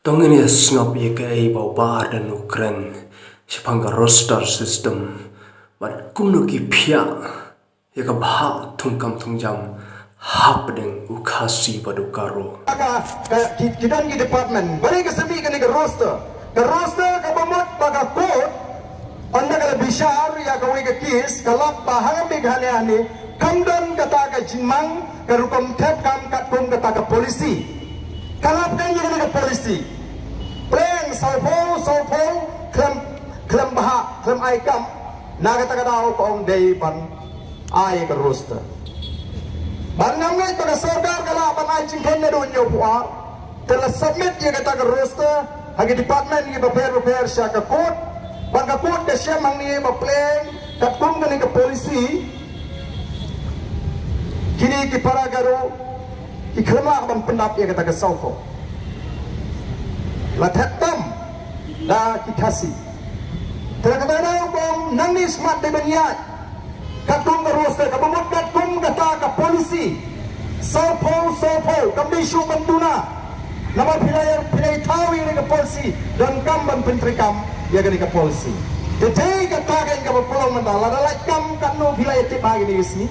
Tongini snop ye ke ai bau bar dan ukren sepangga roster system bat kumno ki phia ye ka bha thungkam thungjam hap deng ukhasi padukaro kidan ki department bari ka sami ka roster ka bamot baga court anda ka bishar ya ka we ka case kalap bahang bighane kamdan kata ka jimang ka rukom thep kam kat kum kata ka polisi kalap kan ye ka polisi pleng saupo klem baha klem ai kam na kata ka daw ko ong day ban ai ka roster Barang ngai pada saudara kalau apa ngai cingkan ne dunia puar, telah submit ye kata ke roster, hagi department ye prepare sya ke court, bangka court ke sya mang ni plan, kat kum ke polisi, kini ki para garu, ki khema ban pendap ye kata ke sauko, lathat tam, dah ki khasi, telah kata dah bom nang ni smart de beniat. Katung ke roster, kabumut katung kata ke polisi Sopo, kami isu bentuna Nama pilai tahu ini ke polisi Dan kamban penteri kam Dia ke polisi Jadi kata ke pulau mandala Dalai kam kanu pilai tip bagi ni isi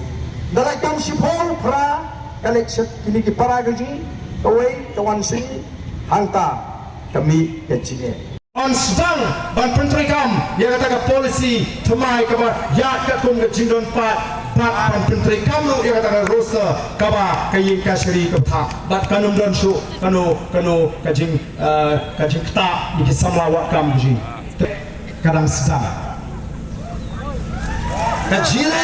Dalai kam sipol pra Kalik kini ki para gaji Kawai kawan sini Hangta kami kecilnya On sedang ban penteri kam dia kata ke polisi temai ke ya kat kum ke jindon pat ban penteri kam lu dia kata ke rosa kaba ke yin kasri ke tha bat kanum don su kanu kajing kta di samla wat kam ji kadang sedang kajile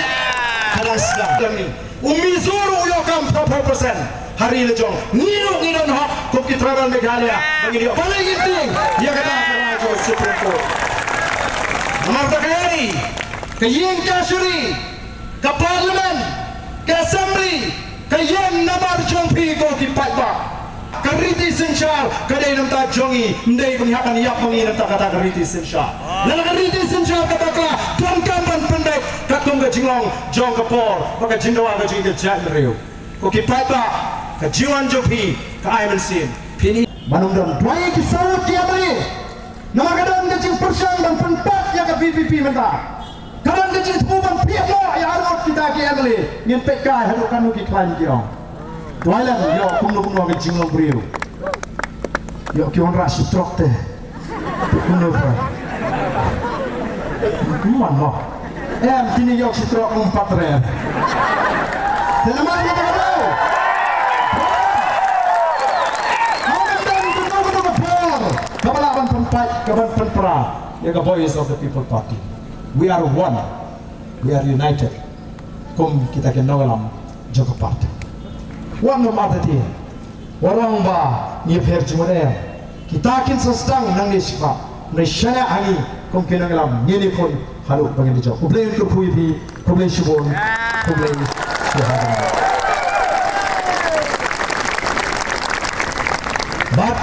kadang sedang ni umizuru yo kam 4% hari lejong ngidon hak kopi travel Meghalaya bagi dia paling penting dia kata raja Supreme Court Marta Kayani ke yin kasuri ke parlimen ke assembly ke yin nabar jongpi ko ki patba ke riti sensyal ke dai nam ta jongi ndai penghakan yak mengi nam ta kata ke riti sensyal lalu ke riti sensyal kata kala tuan kampan pendek kat kum ke jinglong jong ke por pakai jindawa ke jing ke jat riu ko ki patba Kejiwan Jopi ke Aiman Sin Pini Manungdam Dwaya kisawut dia beri Nama kadang kecil persang dan pentak yang ke PVP mentah Kadang kecil temuban piap lah yang harus kita ke Emily Ngimpek kai haduk kanu ki klan kiong Dwaya lang yo kumno ke jinglong beriu Yo kiong rasi trok teh Kumno pra Kuman mo kini yo si trok 4 rem Selamat kita tahu Kabalaban pempat, kaban penpera, the voice of the people party. We are one, we are united. Kum kita kenawalam Joko Party. One no matter dia, warang ba ni percuma kita kin sedang nang ni siapa, nasinya ani kum kenawalam ni ni pun halu bagi dia. Kublai untuk puipi, kublai subon, kublai siapa. But